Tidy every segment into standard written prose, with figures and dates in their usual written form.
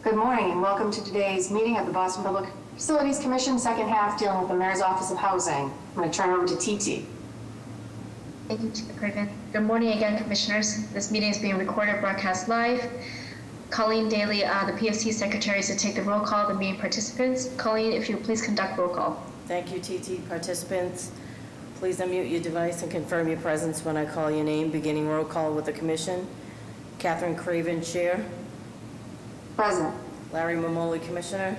Good morning and welcome to today's meeting of the Boston Public Facilities Commission, second half dealing with the Mayor's Office of Housing. I'm going to turn it over to TT. Thank you, Chair Craven. Good morning again, Commissioners. This meeting is being recorded, broadcast live. Colleen Daly, the PFC Secretary, is to take the roll call of the meeting participants. Colleen, if you would please conduct roll call. Thank you, TT. Participants, please unmute your device and confirm your presence when I call your name, beginning roll call with the Commission. Catherine Craven, Chair. Present. Larry Mamoli, Commissioner.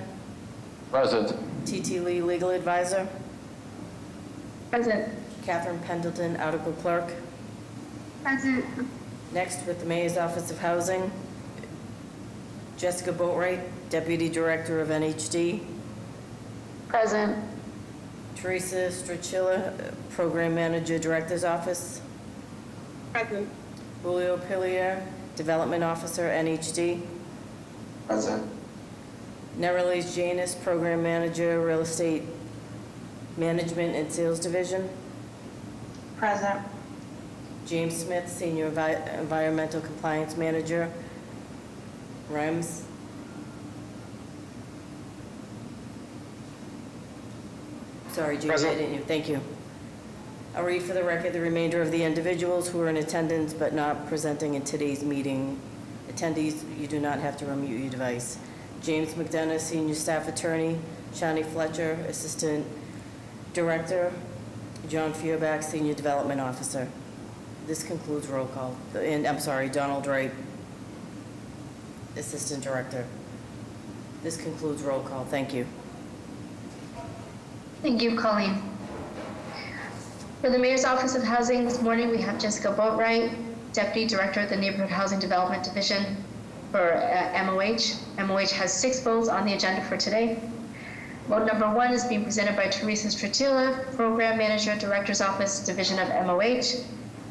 Present. TT Lee, Legal Advisor. Present. Catherine Pendleton, Article Clerk. Present. Next, with the Mayor's Office of Housing, Jessica Boatwright, Deputy Director of NHD. Present. Teresa Strachilla, Program Manager, Director's Office. Present. Julio Pillier, Development Officer, NHD. Present. Nerelise Janus, Program Manager, Real Estate Management and Sales Division. Present. James Smith, Senior Environmental Compliance Manager, REMS. Sorry, James, I Present. didn't. Thank you. I'll read for the record the remainder of the individuals who are in attendance but not presenting in today's meeting. Attendees, you do not have to unmute your device. James McDonough, Senior Staff Attorney. Shani Fletcher, Assistant Director. John Feuerbach, Senior Development Officer. This concludes roll call. And I'm sorry, Donald Wright, Assistant Director. This concludes roll call. Thank you. Thank you, Colleen. For the Mayor's Office of Housing this morning, we have Jessica Boatwright, Deputy Director of the Neighborhood Housing Development Division for MOH. MOH has 6 votes on the agenda for today. Vote number 1 is being presented by Teresa Strachilla, Program Manager, Director's Office, Division of MOH.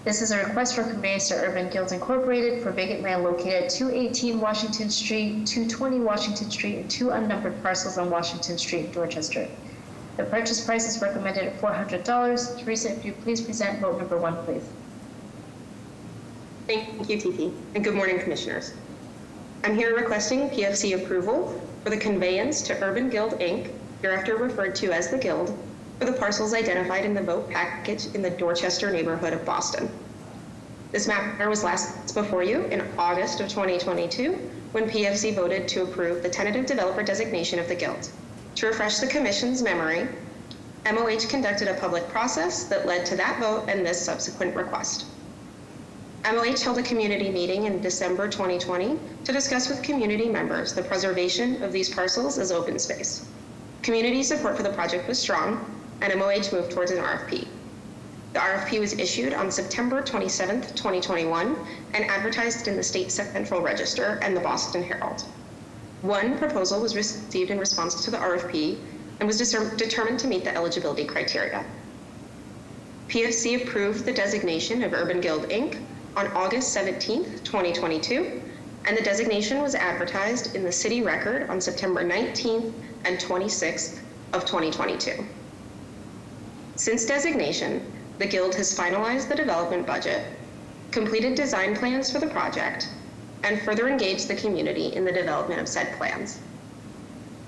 This is a request for conveyance to Urban Guilds Incorporated for vacant land located at 218 Washington Street, 220 Washington Street, and 2 unnumbered parcels on Washington Street in Dorchester. The purchase price is recommended at $400. Teresa, if you please present vote number 1, please. Thank you, TT, and good morning, Commissioners. I'm here requesting PFC approval for the conveyance to Urban Guild, Inc., hereafter referred to as the Guild, for the parcels identified in the vote package in the Dorchester neighborhood of Boston. This matter was last before you in August of 2022 when PFC voted to approve the tentative developer designation of the Guild. To refresh the Commission's memory, MOH conducted a public process that led to that vote and this subsequent request. MOH held a community meeting in December 2020 to discuss with community members the preservation of these parcels as open space. Community support for the project was strong, and MOH moved towards an RFP. The RFP was issued on September 27, 2021, and advertised in the State Central Register and the Boston Herald. One proposal was received in response to the RFP and was determined to meet the eligibility criteria. PFC approved the designation of Urban Guild, Inc. on August 17, 2022, and the designation was advertised in the City Record on September 19th and 26th of 2022. Since designation, the Guild has finalized the development budget, completed design plans for the project, and further engaged the community in the development of said plans.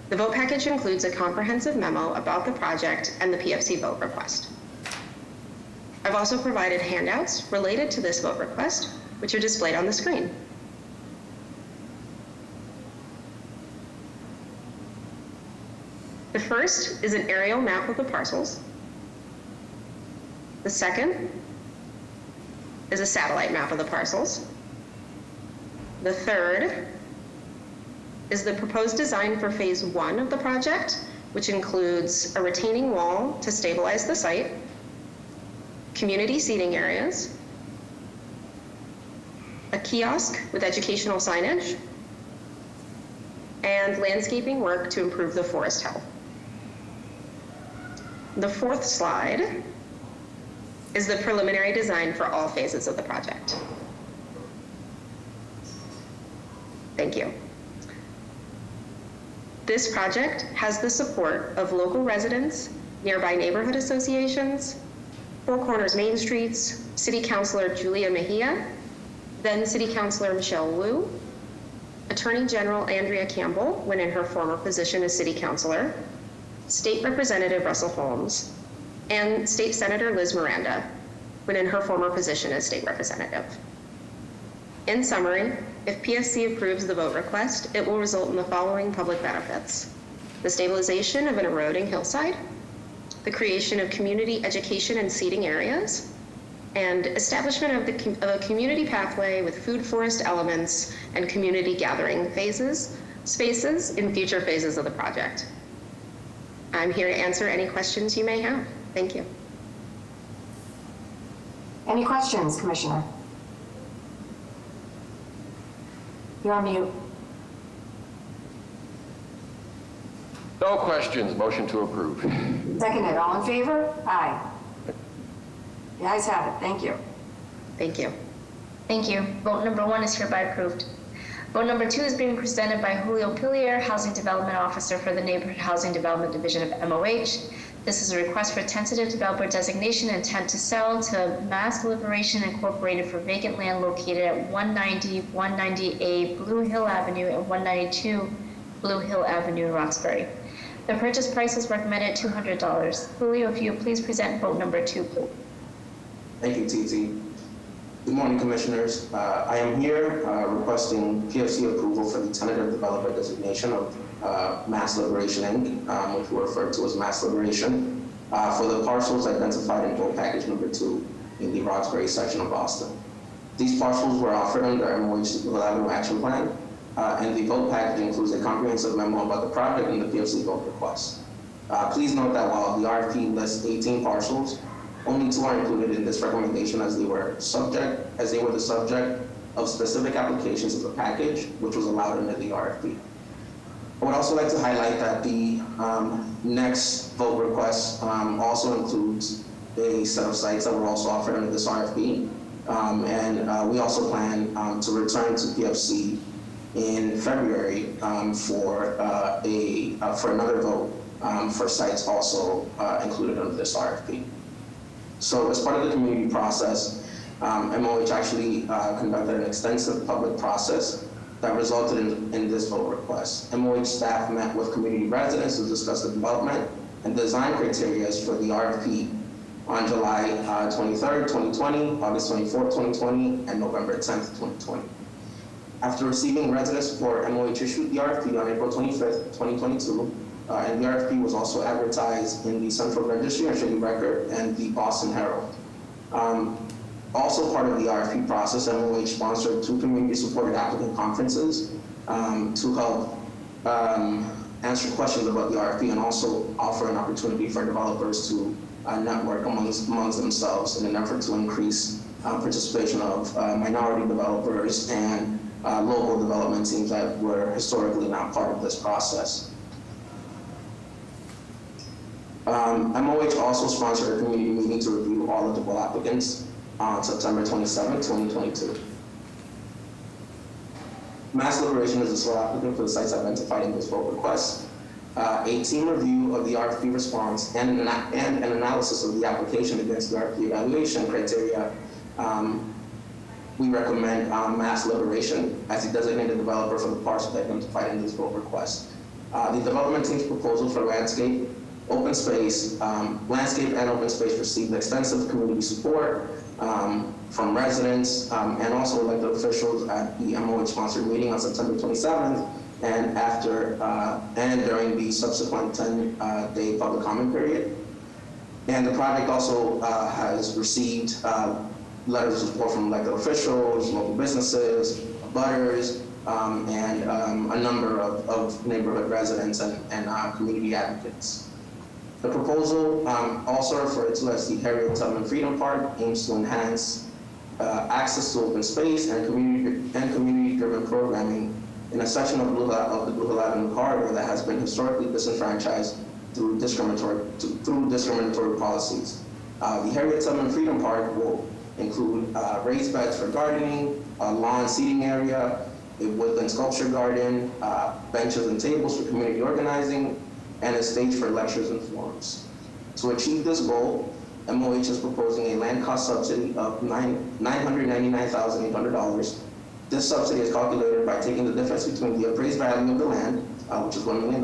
The vote package includes a comprehensive memo about the project and the PFC vote request. I've also provided handouts related to this vote request, which are displayed on the screen. The first is an aerial map of the parcels. The second is a satellite map of the parcels. The third is the proposed design for phase 1 of the project, which includes a retaining wall to stabilize the site, community seating areas, a kiosk with educational signage, and landscaping work to improve the forest health. The fourth slide is the preliminary design for all phases of the project. Thank you. This project has the support of local residents, nearby neighborhood associations, Four Corners Main Streets, City Councilor Julia Mejia, then City Councilor Michelle Wu, Attorney General Andrea Campbell, when in her former position as City Councilor, State Representative Russell Holmes, and State Senator Liz Miranda, when in her former position as State Representative. In summary, if PFC approves the vote request, it will result in the following public benefits: the stabilization of an eroding hillside, the creation of community education and seating areas, and establishment of a community pathway with food forest elements and community gathering spaces in future phases of the project. I'm here to answer any questions you may have. Thank you. Any questions, Commissioner? You're on mute. No questions. Motion to approve. Seconded. All in favor? Aye. The ayes have it. Thank you. Thank you. Thank you. Vote number 1 is hereby approved. Vote number 2 is being presented by Julio Pillier, Housing Development Officer for the Neighborhood Housing Development Division of MOH. This is a request for tentative developer designation intent to sell to Mass Liberation Incorporated for vacant land located at 190, 190A Blue Hill Avenue and 192 Blue Hill Avenue in Roxbury. The purchase price is recommended at $200. Julio, if you would please present vote number 2, please. Thank you, TT. Good morning, Commissioners. I am here requesting PFC approval for the tentative developer designation of Mass Liberation Inc., which we refer to as Mass Liberation, for the parcels identified in vote package number 2 in the Roxbury section of Boston. These parcels were offered under MOH's Avenue Action Plan, and the vote package includes a comprehensive memo about the project and the PFC vote request. Please note that while the RFP lists 18 parcels, only 2 are included in this recommendation as they were the subject of specific applications of the package, which was allowed under the RFP. I would also like to highlight that the next vote request also includes a set of sites that were also offered under this RFP. And we also plan to return to PFC in February for another vote for sites also included under this RFP. So as part of the community process, MOH actually conducted an extensive public process that resulted in this vote request. MOH staff met with community residents to discuss the development and design criteria for the RFP on July 23rd, 2020, August 24th, 2020, and November 10th, 2020. After receiving resident support, MOH issued the RFP on April 25th, 2022, and the RFP was also advertised in the Central Registry and Shady Record and the Boston Herald. Also part of the RFP process, MOH sponsored 2 community-supported applicant conferences to help answer questions about the RFP and also offer an opportunity for developers to network amongst themselves in an effort to increase participation of minority developers and local development teams that were historically not part of this process. MOH also sponsored a community meeting to review all eligible applicants on September 27, 2022. Mass Liberation is the sole applicant for the sites identified in this vote request. A team review of the RFP response and an analysis of the application against the RFP evaluation criteria, we recommend Mass Liberation as the designated developer for the parcel identified in this vote request. The development team's proposal for landscape and open space received extensive community support from residents and also elected officials at the MOH-sponsored meeting on September 27th and during the subsequent 10-day public comment period. And the project also has received letters of support from elected officials, local businesses, abutters, and a number of neighborhood residents and community advocates. The proposal, also referred to as the Harriet Tubman Freedom Park, aims to enhance access to open space and community-driven programming in a section of the Blue Hill Avenue corridor that has been historically disenfranchised through discriminatory policies. The Harriet Tubman Freedom Park will include raised beds for gardening, a lawn seating area, a woodland sculpture garden, benches and tables for community organizing, and a stage for lectures and forums. To achieve this goal, MOH is proposing a land cost subsidy of $999,800 This subsidy is calculated by taking the difference between the appraised value of the land, which is $1 million,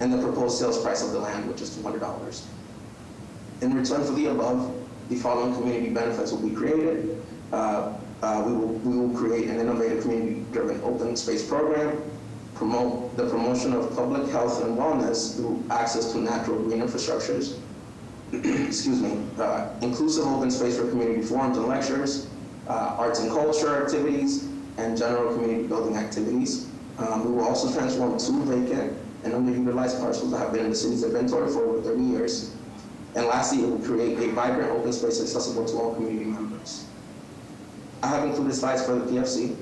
and the proposed sales price of the land, which is $200. In return for the above, the following community benefits will be created. We will create an innovative community-driven open space program, promote the promotion of public health and wellness through access to natural green infrastructures, excuse me, inclusive open space for community forums and lectures, arts and culture activities, and general community building activities. We will also transform 2 vacant and underutilized parcels that have been in the city's inventory for over 30 years. And lastly, it will create a vibrant open space accessible to all community members. I have included slides for the PFC.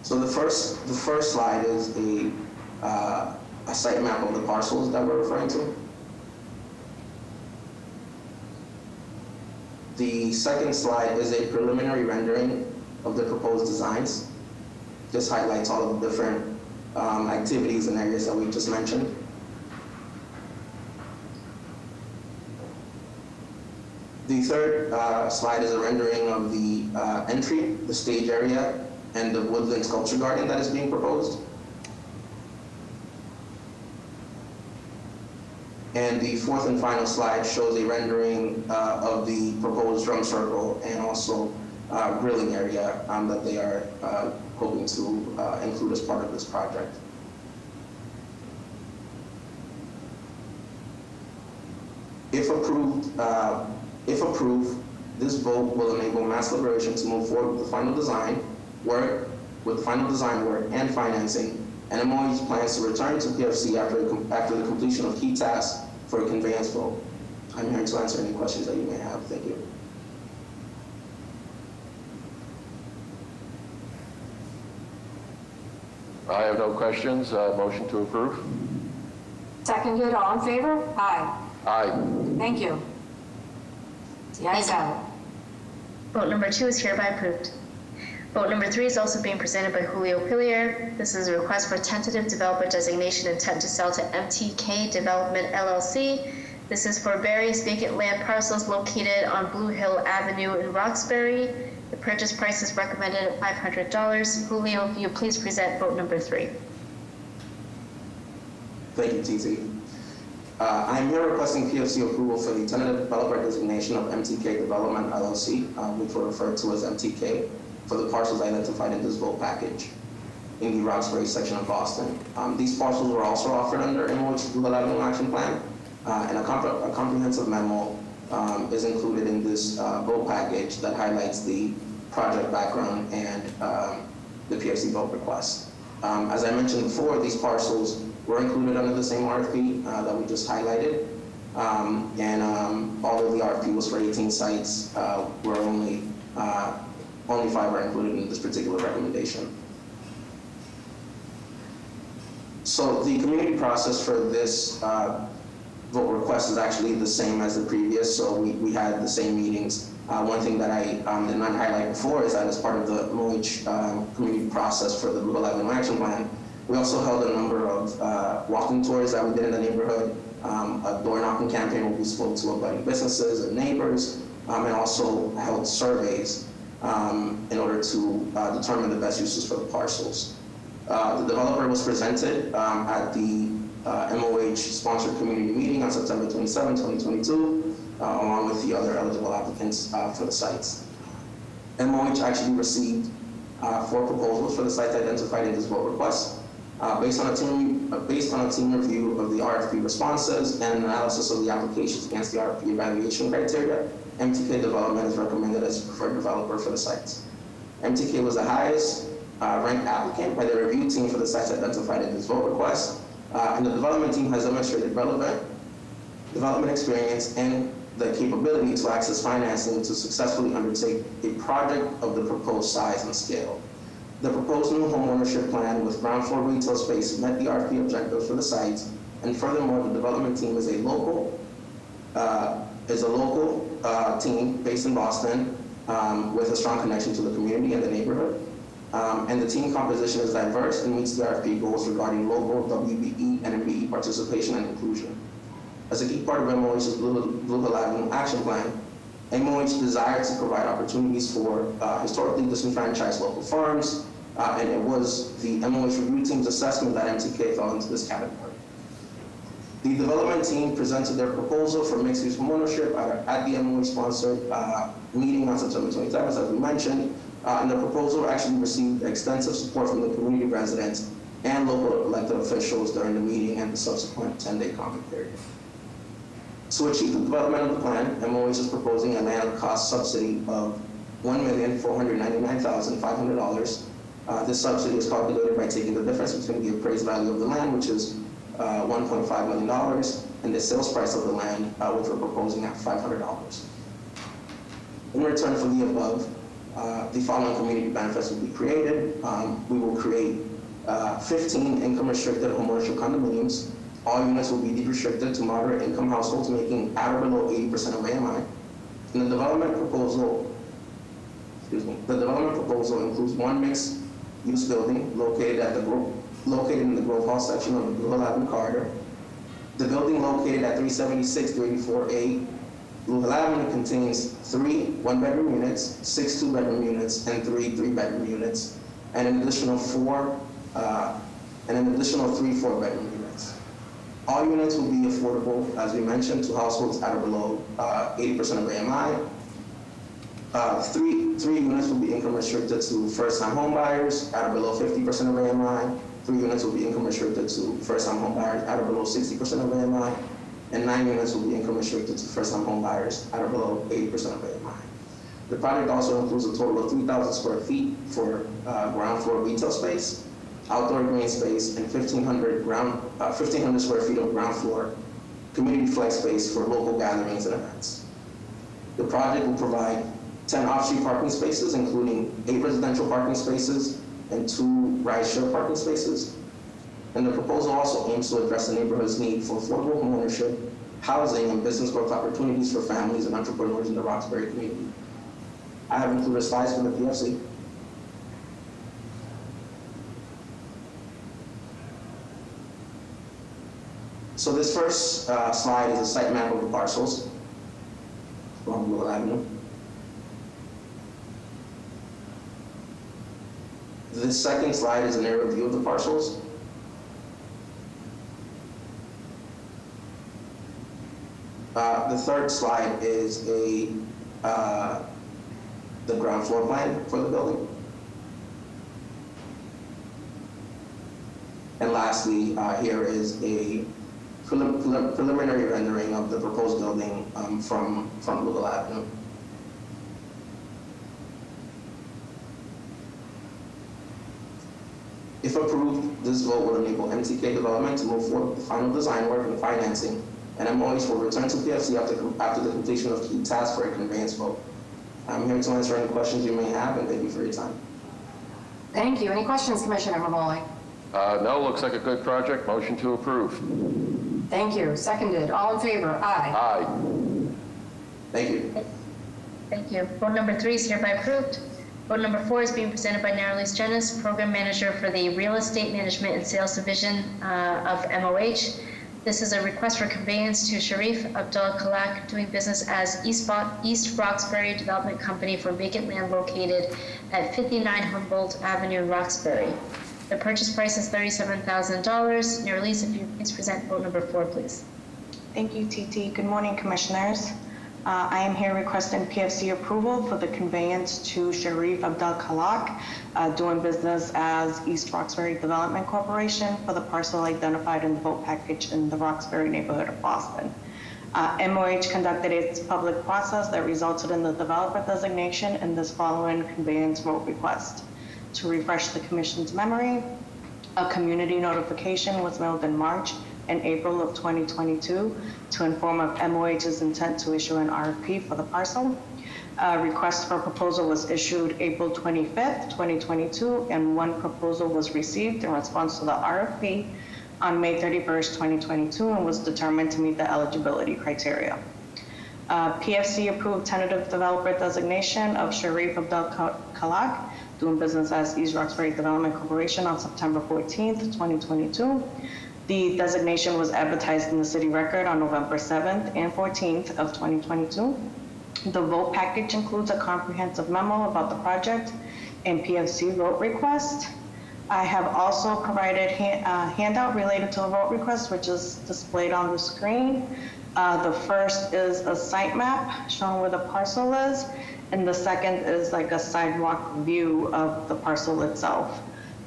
So the first slide is a site map of the parcels that we're referring to. The second slide is a preliminary rendering of the proposed designs. This highlights all of the different activities and areas that we just mentioned. The third slide is a rendering of the entry, the stage area, and the woodland sculpture garden that is being proposed. And the fourth and final slide shows a rendering of the proposed drum circle and also grilling area that they are hoping to include as part of this project. If approved, this vote will enable Mass Liberation to move forward with the final design work and financing, and MOH plans to return to PFC after the completion of key tasks for a conveyance vote. I'm here to answer any questions that you may have. Thank you. I have no questions. Motion to approve? Seconded, all in favor? Aye. Aye. Thank you. The ayes have it. Vote number 2 is hereby approved. Vote number 3 is also being presented by Julio Pillier. This is a request for tentative developer designation intent to sell to MTK Development LLC. This is for various vacant land parcels located on Blue Hill Avenue in Roxbury. The purchase price is recommended at $500. Julio, if you please present vote number 3. Thank you, TT. I'm here requesting PFC approval for the tentative developer designation of MTK Development LLC, which we're referred to as MTK, for the parcels identified in this vote package in the Roxbury section of Boston. These parcels were also offered under MOH's Blue Hill Avenue Action Plan, and a comprehensive memo is included in this vote package that highlights the project background and the PFC vote request. As I mentioned before, these parcels were included under the same RFP that we just highlighted. Although the RFP was for 18 sites, were only 5 are included in this particular recommendation. So the community process for this vote request is actually the same as the previous, so we had the same meetings. One thing that I did not highlight before is that as part of the MOH community process for the Blue Hill Avenue Action Plan, we also held a number of walking tours that we did in the neighborhood, a door knocking campaign where we spoke to abutting businesses and neighbors, and also held surveys in order to determine the best uses for the parcels. The developer was presented at the MOH-sponsored community meeting on September 27, 2022, along with the other eligible applicants for the sites. MOH actually received 4 proposals for the sites identified in this vote request. Based on a team review of the RFP responses and analysis of the applications against the RFP evaluation criteria, MTK Development is recommended as the preferred developer for the sites. MTK was the highest ranked applicant by the review team for the sites identified in this vote request, and the development team has demonstrated relevant development experience and the capability to access financing to successfully undertake a project of the proposed size and scale. The proposed new homeownership plan with ground floor retail space met the RFP objectives for the sites, and furthermore, the development team is a local team based in Boston with a strong connection to the community and the neighborhood. And the team composition is diverse and meets the RFP goals regarding local WBE and MBE participation and inclusion. As a key part of MOH's Blue Hill Avenue Action Plan, MOH desired to provide opportunities for historically disenfranchised local farms, and it was the MOH review team's assessment that MTK fell into this category. The development team presented their proposal for mixed-use homeownership at the MOH-sponsored meeting on September 27th, as we mentioned, and the proposal actually received extensive support from the community residents and local elected officials during the meeting and the subsequent 10-day comment period. To achieve the development of the plan, MOH is proposing a land cost subsidy of $1,499,500. This subsidy is calculated by taking the difference between the appraised value of the land, which is $1.5 million, and the sales price of the land, which we're proposing at $500. In return for the above, the following community benefits will be created. We will create 15 income-restricted homeownership condominiums. All units will be deed-restricted to moderate-income households making at or below 80% of AMI. And the development proposal includes one mixed-use building located in the Grove Hall section of the Blue Hill Avenue corridor. The building located at 376 384A Blue Hill Avenue contains 3 one-bedroom units, 6 two-bedroom units, and 3 three-bedroom units, and an additional 3 four-bedroom units. All units will be affordable, as we mentioned, to households at or below 80% of AMI. 3 units will be income restricted to first-time home buyers at or below 50% of AMI. 3 units will be income restricted to first-time home buyers at or below 60% of AMI. And 9 units will be income restricted to first-time home buyers at or below 80% of AMI. The project also includes a total of 3,000 square feet for ground floor retail space, outdoor green space, and 1,500 square feet of ground floor community flex space for local gatherings and events. The project will provide 10 off-street parking spaces, including 8 residential parking spaces and 2 ride-share parking spaces. And the proposal also aims to address the neighborhood's need for affordable homeownership, housing, and business growth opportunities for families and entrepreneurs in the Roxbury community. I have included slides from the PFC. So this first slide is a site map of the parcels along Blue Hill Avenue. This second slide is an aerial view of the parcels. The third slide is the ground floor plan for the building. And lastly, here is a preliminary rendering of the proposed building from Blue Hill Avenue. If approved, this vote will enable MTK Development to move forward with the final design work and financing, and MOH will return to PFC after the completion of key tasks for a conveyance vote. I'm here to answer any questions you may have, and thank you for your time. Thank you. Any questions, Commissioner Mamoli? No, looks like a good project. Motion to approve. Thank you. Seconded. All in favor? Aye. Aye. Thank you. Thank you. Vote number 3 is hereby approved. Vote number 4 is being presented by Narlis Jennis, Program Manager for the Real Estate Management and Sales Division of MOH. This is a request for conveyance to Sharif Abdul Khalak, doing business as East Roxbury Development Company for vacant land located at 59 Humboldt Avenue in Roxbury. The purchase price is $37,000. Narlis, if you please present vote number 4, please. Thank you, TT. Good morning, Commissioners. I am here requesting PFC approval for the conveyance to Sharif Abdul Khalak, doing business as East Roxbury Development Corporation for the parcel identified in the vote package in the Roxbury neighborhood of Boston. MOH conducted its public process that resulted in the developer designation in this following conveyance vote request. To refresh the Commission's memory, a community notification was mailed in March and April of 2022 to inform of MOH's intent to issue an RFP for the parcel. A request for proposal was issued April 25th, 2022, and one proposal was received in response to the RFP on May 31st, 2022, and was determined to meet the eligibility criteria. PFC approved tentative developer designation of Sharif Abdul Khalak, doing business as East Roxbury Development Corporation on September 14th, 2022. The designation was advertised in the city record on November 7th and 14th of 2022. The vote package includes a comprehensive memo about the project and PFC vote request. I have also provided a handout related to the vote request, which is displayed on the screen. The first is a site map showing where the parcel is, and the second is like a sidewalk view of the parcel itself.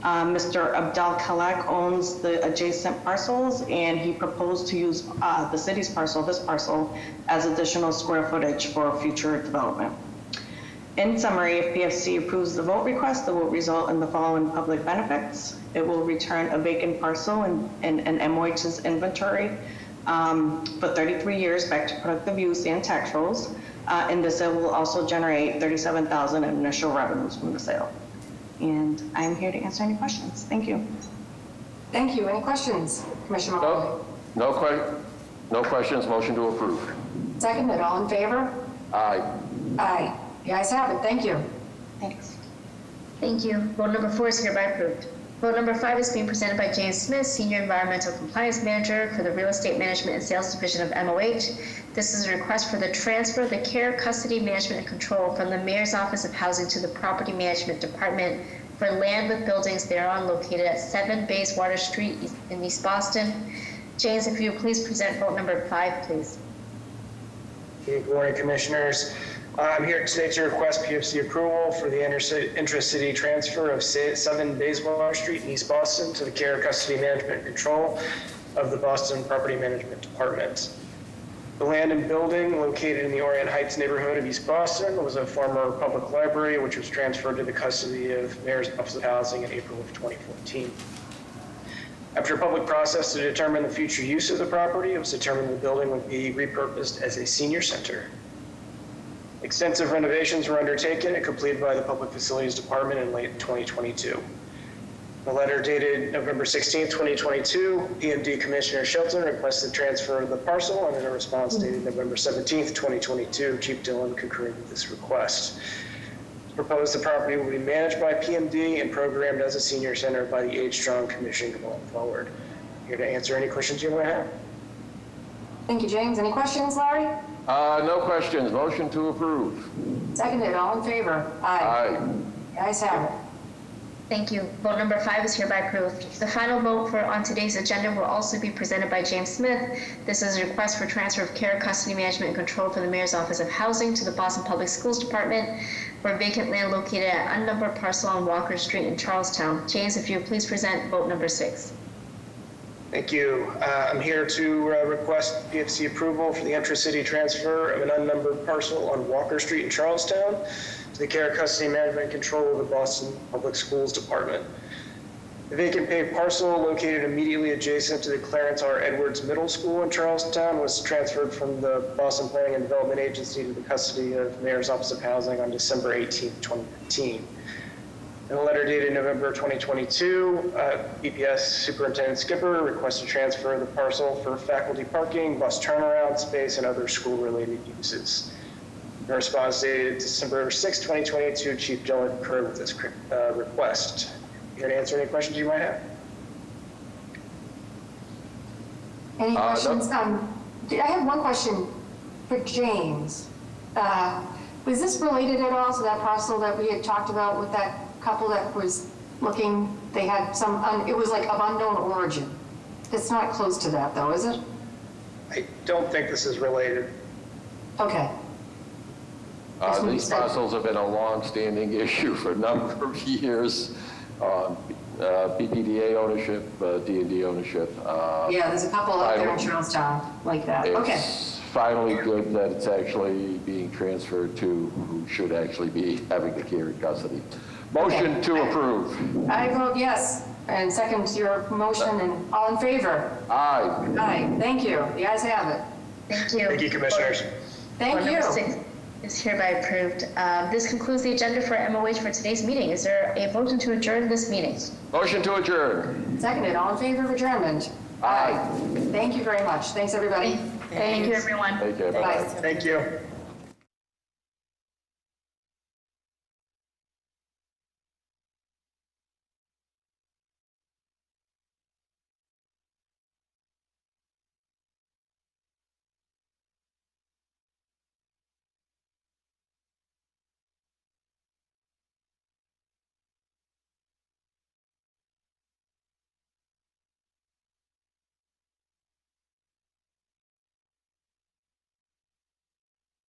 Mr. Abdel Khalek owns the adjacent parcels, and he proposed to use the city's parcel, this parcel, as additional square footage for future development. In summary, if PFC approves the vote request, it will result in the following public benefits. It will return a vacant parcel in MOH's inventory for 33 years back to productive use and tax rolls. And this will also generate $37,000 in initial revenues from the sale. And I'm here to answer any questions. Thank you. Thank you. Any questions, Commissioner Mahoney? No questions, motion to approve. Seconded, all in favor? Aye. Aye. The ayes have it. Thank you. Thanks. Thank you. Vote number 4 is hereby approved. Vote number 5 is being presented by James Smith, Senior Environmental Compliance Manager for the Real Estate Management and Sales Division of MOH. This is a request for the transfer of the care, custody, management, and control from the Mayor's Office of Housing to the Property Management Department for land with buildings thereon located at 7 Bayswater Street in East Boston. James, if you would please present vote number 5, please. Good morning, Commissioners. I'm here today to request PFC approval for the intra-city transfer of 7 Bayswater Street in East Boston to the care, custody, management, and control of the Boston Property Management Department. The land and building located in the Orient Heights neighborhood of East Boston was a former public library, which was transferred to the custody of Mayor's Office of Housing in April of 2014. After a public process to determine the future use of the property, it was determined the building would be repurposed as a senior center. Extensive renovations were undertaken and completed by the Public Facilities Department in late 2022. A letter dated November 16, 2022, PMD Commissioner Shelton requested transfer of the parcel, and in a response dated November 17, 2022, Chief Dillon concurred with this request. It's proposed the property will be managed by PMD and programmed as a senior center by the Age Strong Commission going forward. I'm here to answer any questions you might have. Thank you, James. Any questions, Larry? No questions, motion to approve. Seconded, all in favor? Aye. The ayes have it. Thank you. Vote number 5 is hereby approved. The final vote on today's agenda will also be presented by James Smith. This is a request for transfer of care, custody, management, and control from the Mayor's Office of Housing to the Boston Public Schools Department for vacant land located at unnumbered parcel on Walker Street in Charlestown. James, if you would please present vote number 6. Thank you. I'm here to request PFC approval for the intra-city transfer of an unnumbered parcel on Walker Street in Charlestown to the care, custody, management, and control of the Boston Public Schools Department. The vacant paved parcel located immediately adjacent to the Clarence R. Edwards Middle School in Charlestown was transferred from the Boston Planning and Development Agency to the custody of Mayor's Office of Housing on December 18, 2019. In a letter dated November 2022, BPS Superintendent Skipper requested transfer of the parcel for faculty parking, bus turnaround space, and other school-related uses. In response dated December 6, 2022, Chief Dillon concurred with this request. Here to answer any questions you might have. Any No. questions? I have one question for James. Was this related at all to that parcel that we had talked about with that couple that was looking, they had some, it was like of unknown origin? It's not close to that though, is it? I don't think this is related. Okay. That's what you These said. parcels have been a long-standing issue for a number of years. PPDA ownership, D&D ownership. Yeah, there's a couple out there in Charlestown like that. Okay. It's finally good that it's actually being transferred to who should actually be having the care and custody. Motion Okay. to approve. I vote yes, and second your motion, and all in favor? Aye. Aye, thank you. The ayes have it. Thank you. Thank you, Commissioners. Thank Vote you. number 6 is hereby approved. This concludes the agenda for MOH for today's meeting. Is there a motion to adjourn this meeting? Motion to adjourn. Seconded, all in favor of adjournment? Aye. Thank you very much. Thanks, everybody. Thank you, everyone. Take care. Bye. Bye. Thank you.